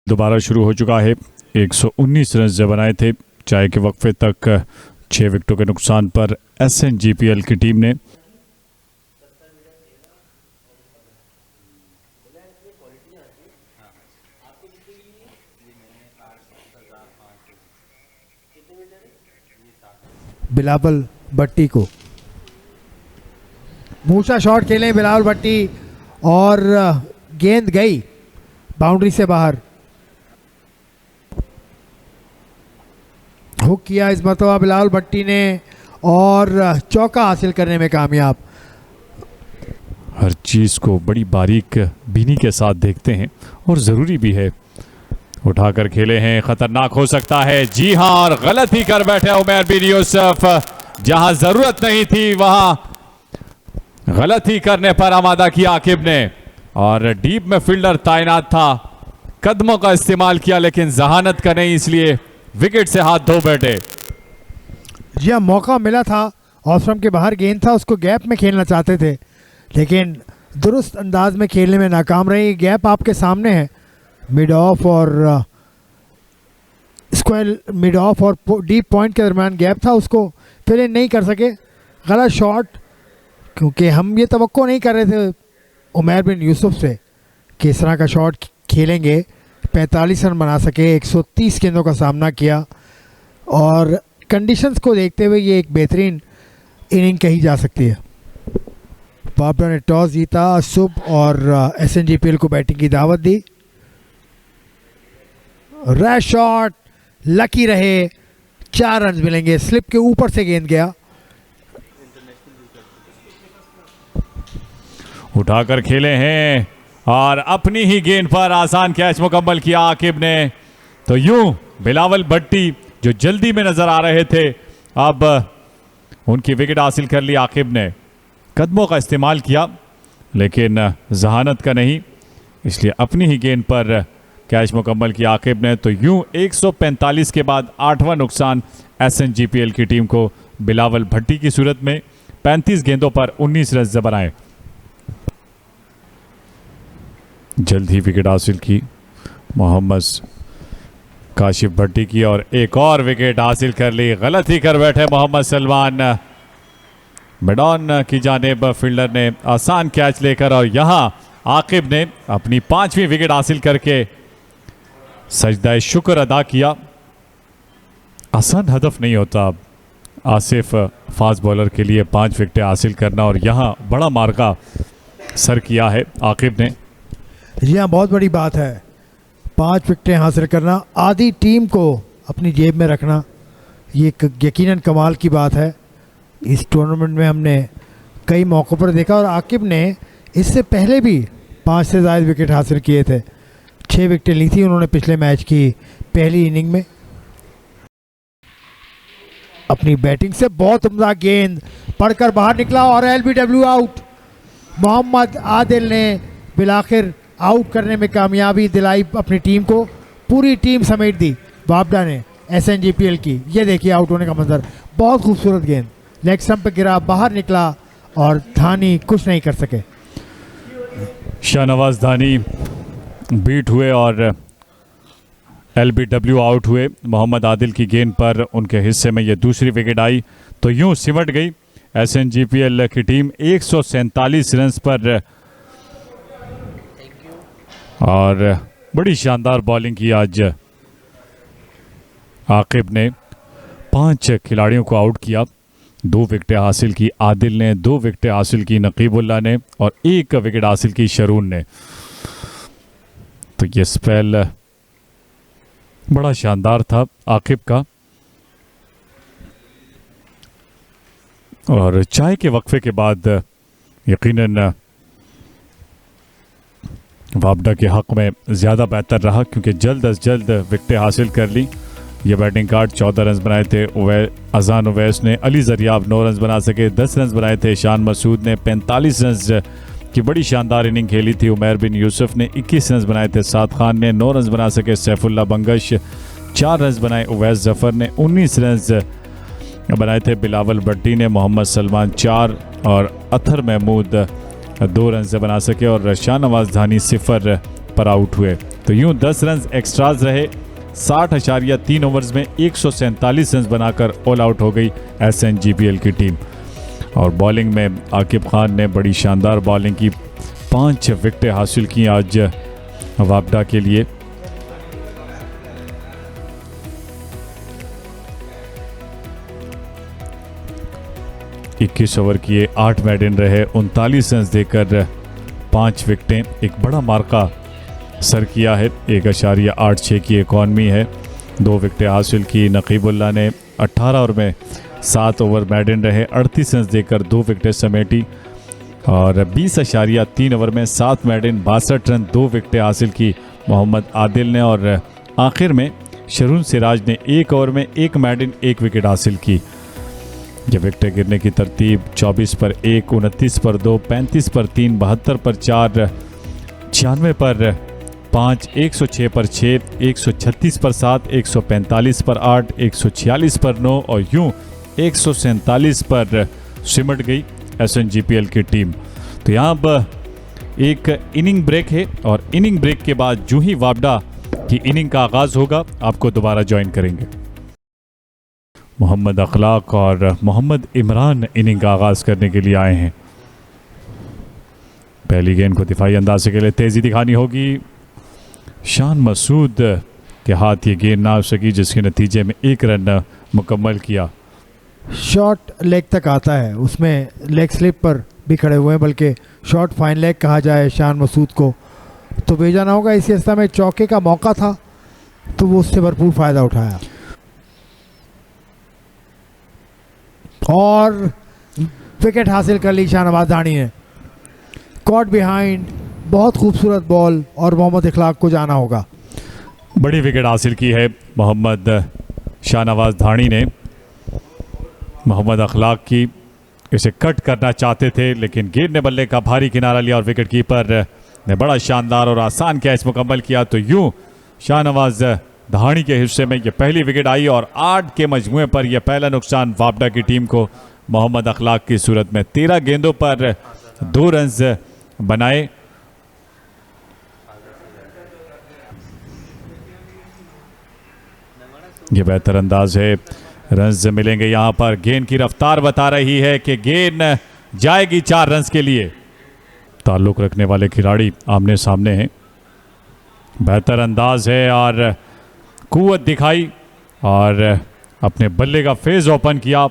दोबारा शुरू हो चुका है। 119 रन जब बनाए थे चाय के वक्फे तक 6 विकेटों के नुकसान पर SNGPL की टीम ने। बिलावल भट्टी को मूसा शॉट खेले बिलावल भट्टी और गेंद गई बाउंड्री से बाहर। हुक किया इस मरतबा बिलावल भट्टी ने और चौका हासिल करने में कामयाब। हर चीज़ को बड़ी बारीक बीनी के साथ देखते हैं और ज़रूरी भी है। उठाकर खेले हैं, खतरनाक हो सकता है। जी हाँ, और गलत ही कर बैठे उमर बिन यूसुफ। जहां जरूरत नहीं थी वहां गलत ही करने पर आमादा किया आकिब ने, और डीप में फील्डर तैनात था। कदमों का इस्तेमाल किया लेकिन जहानत का नहीं, इसलिए विकेट से हाथ धो बैठे। जी हाँ, मौका मिला था, ऑफ स्टंप के बाहर गेंद था, उसको गैप में खेलना चाहते थे लेकिन दुरुस्त अंदाज में खेलने में नाकाम रहे। गैप आपके सामने है, मिड ऑफ और स्क्वायर, मिड ऑफ और डीप पॉइंट के दरमियान गैप था, उसको फिल इन नहीं कर सके। गलत शॉट, क्योंकि हम ये तवक्को नहीं कर रहे थे उमर बिन यूसुफ से कि इस तरह का शॉट खेलेंगे। 45 रन बना सके, 130 गेंदों का सामना किया और कंडीशंस को देखते हुए ये एक बेहतरीन इनिंग कही जा सकती है। बाबरा ने टॉस जीता, शुभ और SNGPL को बैटिंग की दावत दी। रैश शॉट, लकी रहे, 4 रन मिलेंगे। स्लिप के ऊपर से गेंद गया। उठाकर खेले हैं और अपनी ही गेंद पर आसान कैच मुकम्मल किया आकिब ने। तो यूं बिलावल भट्टी जो जल्दी में नजर आ रहे थे, अब उनकी विकेट हासिल कर ली आकिब ने। कदमों का इस्तेमाल किया लेकिन जहानत का नहीं, इसलिए अपनी ही गेंद पर कैच मुकम्मल किया आकिब ने। तो यूं 145 के बाद 8वां नुकसान SNGPL की टीम को बिलावल भट्टी की सूरत में। 35 गेंदों पर 19 रन बनाए। जल्द ही विकेट हासिल की मोहम्मद काशिफ भट्टी की और एक और विकेट हासिल कर ली। गलत ही कर बैठे मोहम्मद सलमान। मिड ऑन की जानिब फील्डर ने आसान कैच लेकर, और यहां आकिब ने अपनी 5वीं विकेट हासिल करके सजदा शुक्र अदा किया। आसान हदफ नहीं होता आसिफ फास्ट बॉलर के लिए 5 विकेटें हासिल करना, और यहां बड़ा मार्का सर किया है आकिब ने। जी हाँ, बहुत बड़ी बात है 5 विकेटें हासिल करना, आधी टीम को अपनी जेब में रखना, ये यकीनन कमाल की बात है। इस टूर्नामेंट में हमने कई मौक़ों पर देखा, और आकिब ने इससे पहले भी 5 से ज़्यादा विकेट हासिल किए थे। 6 विकेटें ली थी उन्होंने पिछले मैच की पहली इनिंग में। अपनी बैटिंग से बहुत उम्दा गेंद पढ़कर बाहर निकला और LBW आउट। मोहम्मद आदिल ने बिलाखिर आउट करने में कामयाबी दिलाई अपनी टीम को। पूरी टीम समेट दी बाबरा ने SNGPL की। ये देखिए आउट होने का मंजर, बहुत खूबसूरत गेंद लेग स्टंप पे गिरा, बाहर निकला और धानी कुछ नहीं कर सके। शाहनवाज धानी बीट हुए और LBW आउट हुए। मोहम्मद आदिल की गेंद पर उनके हिस्से में ये दूसरी विकेट आई। तो यूं सिमट गई SNGPL की टीम 147 रन पर, और बड़ी शानदार बॉलिंग की आज आकिब ने। 5 खिलाड़ियों को आउट किया, 2 विकेटें हासिल की आदिल ने, 2 विकेटें हासिल की नकीबुल्लाह ने, और 1 विकेट हासिल की शरून ने। तो ये स्पेल बड़ा शानदार था आकिब का। और चाय के वक्फे के बाद यकीनन वाबडा के हक में ज़्यादा बेहतर रहा, क्योंकि जल्द अज जल्द विकेटें हासिल कर ली। ये बैटिंग कार्ड 14 रन बनाए थे अजान उवैस ने। अली जरियाब 9 रन बना सके। 10 रन बनाए थे शान मसूद ने। 45 रन की बड़ी शानदार इनिंग खेली थी उमर बिन यूसुफ ने। 21 रन बनाए थे साद खान ने। 9 रन बना सके सैफुल्ला बंगश। 4 रन बनाए उवैस जफर ने। 19 रन बनाए थे बिलावल भट्टी ने। मोहम्मद सलमान 4 और अथर महमूद 2 रन से बना सके, और शाहनवाज धानी 0 पर आउट हुए। तो यूं 10 रन एक्स्ट्राज रहे। 60.3 ओवर्स में 147 रन बनाकर ऑल आउट हो गई SNGPL की टीम। और बॉलिंग में आकिब खान ने बड़ी शानदार बॉलिंग की, 5 विकेटें हासिल की आज वापडा के लिए। इक्कीस ओवर किए, 8 मेडन रहे, 39 रन देकर 5 विकेटें, एक बड़ा मार्का सर किया है। 1.86 की इकॉनमी है। 2 विकेटें हासिल की। नकीबुल्ला ने 18 ओवर में 7 ओवर मेडन रहे, 38 रन देकर 2 विकेटें समेटी। और 20.3 ओवर में 7 मेडन, 62 रन, 2 विकेटें हासिल की मोहम्मद आदिल ने। और आखिर में शरून सिराज ने 1 ओवर में 1 मेडन, 1 विकेट हासिल की। ये विकेटें गिरने की तरतीब 24 पर 1, 29 पर 2, 35 पर 3, 72 पर 4, 96 पर 5, 106 पर 6, 136 पर 7, 145 पर 8, 146 पर 9 और यूं 147 पर सिमट गई SNGPL की टीम। तो यहाँ अब एक इनिंग ब्रेक है और इनिंग ब्रेक के बाद जो ही वापडा की इनिंग का आगाज होगा आपको दोबारा ज्वाइन करेंगे। मोहम्मद अखलाक और मोहम्मद इमरान इनिंग का आगाज करने के लिए आए हैं। पहली गेंद को दिफाई अंदाजे के लिए तेजी दिखानी होगी। शान मसूद के हाथ ये गेंद ना आ सकी, जिसके नतीजे में 1 रन मुकम्मल किया। शॉट लेग तक आता है, उसमें लेग स्लिप पर भी खड़े हुए हैं, बल्कि शॉट फाइन लेग कहा जाए शान मसूद को तो भेजा ना होगा। इसी अवस्था में चौके का मौका था तो वो उससे भरपूर फ़ायदा उठाया और विकेट हासिल कर ली शाहनवाज धानी ने। कॉट बिहाइंड, बहुत खूबसूरत बॉल और मोहम्मद इखलाक को जाना होगा। बड़ी विकेट हासिल की है मोहम्मद शाहनवाज धानी ने। मोहम्मद अखलाक की इसे कट करना चाहते थे, लेकिन गेंद ने बल्ले का भारी किनारा लिया और विकेट कीपर ने बड़ा शानदार और आसान कैच मुकम्मल किया। तो यूं शाहनवाज धानी के हिस्से में ये पहली विकेट आई और 8 के मजमुए पर यह पहला नुकसान वापडा की टीम को मोहम्मद अखलाक की सूरत में। 13 गेंदों पर 2 रन बनाए। ये बेहतर अंदाज है, रन्स मिलेंगे यहाँ पर। गेंद की रफ्तार बता रही है कि गेंद जाएगी 4 रन्स के लिए। ताल्लुक रखने वाले खिलाड़ी आमने सामने हैं। बेहतर अंदाज है और कुव्वत दिखाई और अपने बल्ले का फेस ओपन किया।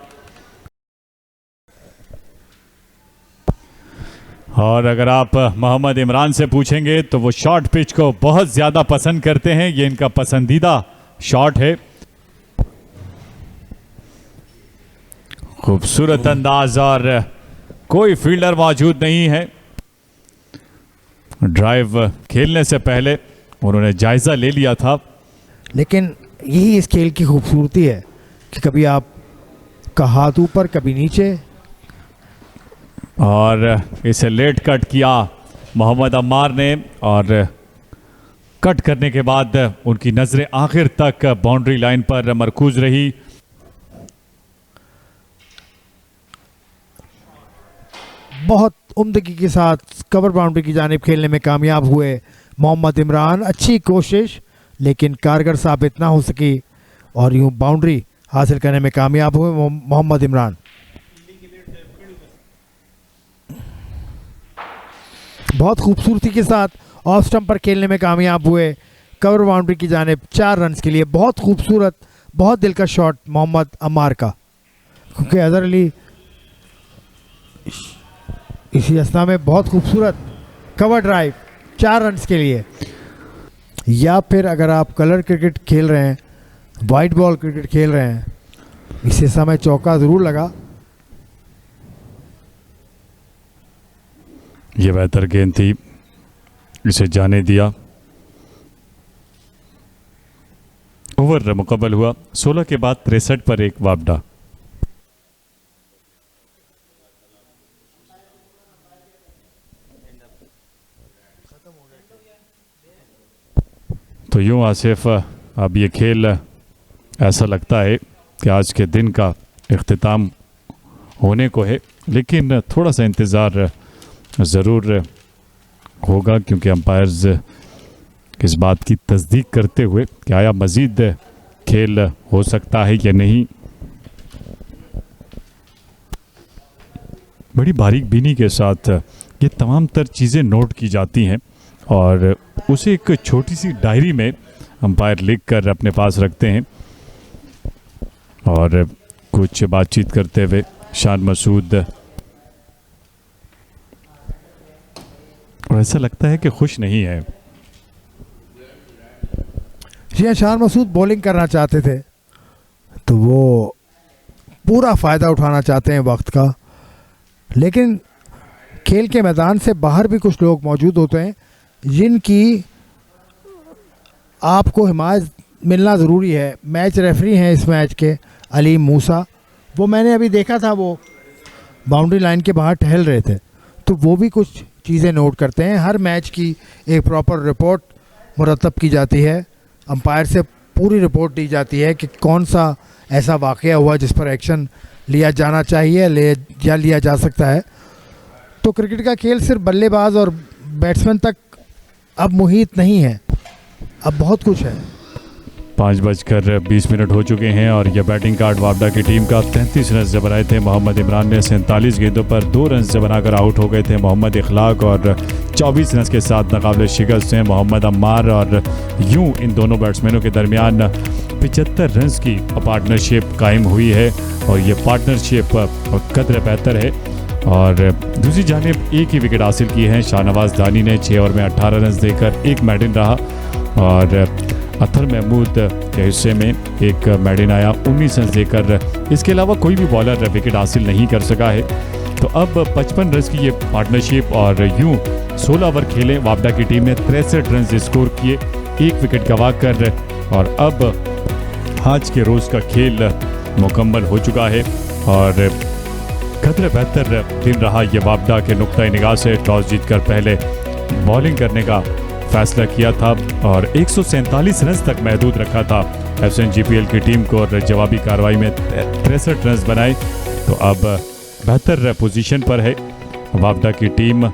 और अगर आप मोहम्मद इमरान से पूछेंगे तो वो शॉर्ट पिच को बहुत ज़्यादा पसंद करते हैं। ये इनका पसंदीदा शॉट है। खूबसूरत अंदाज और कोई फील्डर मौजूद नहीं है। ड्राइव खेलने से पहले उन्होंने जायज़ा ले लिया था, लेकिन यही इस खेल की खूबसूरती है कि कभी आप का हाथ ऊपर कभी नीचे। और इसे लेट कट किया मोहम्मद अम्मार ने और कट करने के बाद उनकी नज़रें आखिर तक बाउंड्री लाइन पर मरकूज रही। बहुत उम्दगी के साथ कवर बाउंड्री की जानिब खेलने में कामयाब हुए मोहम्मद इमरान। अच्छी कोशिश लेकिन कारगर साबित ना हो सकी और यूं बाउंड्री हासिल करने में कामयाब हुए मोहम्मद इमरान। बहुत खूबसूरती के साथ ऑफ स्टंप पर खेलने में कामयाब हुए कवर बाउंड्री की जानिब 4 रन के लिए। बहुत खूबसूरत, बहुत दिलकश शॉट मोहम्मद अम्मार का, क्योंकि अजहर अली इसी अवस्था में बहुत खूबसूरत कवर ड्राइव 4 रन के लिए। या फिर अगर आप कलर क्रिकेट खेल रहे हैं, वाइट बॉल क्रिकेट खेल रहे हैं, इसी समय चौका ज़रूर लगा। ये बेहतर गेंद थी, इसे जाने दिया। ओवर मुकम्मल हुआ 16 के बाद 63 पर 1 वापडा। तो यूं आसिफ, अब ये खेल ऐसा लगता है कि आज के दिन का इख्तिताम होने को है, लेकिन थोड़ा सा इंतज़ार ज़रूर होगा क्योंकि अंपायर्स इस बात की तस्दीक करते हुए कि आया मज़ीद खेल हो सकता है या नहीं। बड़ी बारीक बीनी के साथ ये तमाम तर चीज़ें नोट की जाती हैं और उसे एक छोटी सी डायरी में अंपायर लिख कर अपने पास रखते हैं। और कुछ बातचीत करते हुए शान मसूद, और ऐसा लगता है कि खुश नहीं है। जी शान मसूद बॉलिंग करना चाहते थे तो वो पूरा फ़ायदा उठाना चाहते हैं वक्त का, लेकिन खेल के मैदान से बाहर भी कुछ लोग मौजूद होते हैं जिनकी आपको हिमायत मिलना ज़रूरी है। मैच रेफरी हैं इस मैच के अलीम मूसा, वो मैंने अभी देखा था, वो बाउंड्री लाइन के बाहर टहल रहे थे, तो वो भी कुछ चीज़ें नोट करते हैं। हर मैच की एक प्रॉपर रिपोर्ट मुरतब की जाती है, अंपायर से पूरी रिपोर्ट दी जाती है कि कौन सा ऐसा वाक़या हुआ जिस पर एक्शन लिया जाना चाहिए या लिया जा सकता है। तो क्रिकेट का खेल सिर्फ बल्लेबाज और बैट्समैन तक अब मुहित नहीं है, अब बहुत कुछ है। 5:20 हो चुके हैं और यह बैटिंग कार्ड वापडा की टीम का 33 रन से बनाए थे। मोहम्मद इमरान ने 47 गेंदों पर 2 रन से बनाकर आउट हो गए थे। मोहम्मद इखलाक और 24 रन के साथ नाकाबिले शिकस्त हैं मोहम्मद अम्मार, और यूं इन दोनों बैट्समैनों के दरमियान 75 रन की पार्टनरशिप कायम हुई है और ये पार्टनरशिप कदर बेहतर है। और दूसरी जानिब एक ही विकेट हासिल की है शाहनवाज दानी ने, 6 ओवर में 18 रन देकर एक मेडन रहा, और अतर महमूद के हिस्से में एक मेडन आया 19 रन देकर। इसके अलावा कोई भी बॉलर विकेट हासिल नहीं कर सका है। तो अब 55 रन की ये पार्टनरशिप, और यूं 16 ओवर खेले वापडा की टीम ने 63 रन स्कोर किए, एक विकेट गंवा कर, और अब आज के रोज़ का खेल मुकम्मल हो चुका है और कदर बेहतर दिन रहा ये वापडा के नुक्ता निगाह से। टॉस जीतकर पहले बॉलिंग करने का फैसला किया था और 147 रन तक महदूद रखा था FCNGPL की टीम को, और जवाबी कार्रवाई में 63 रन बनाए। तो अब बेहतर पोजीशन पर है वापडा की टीम।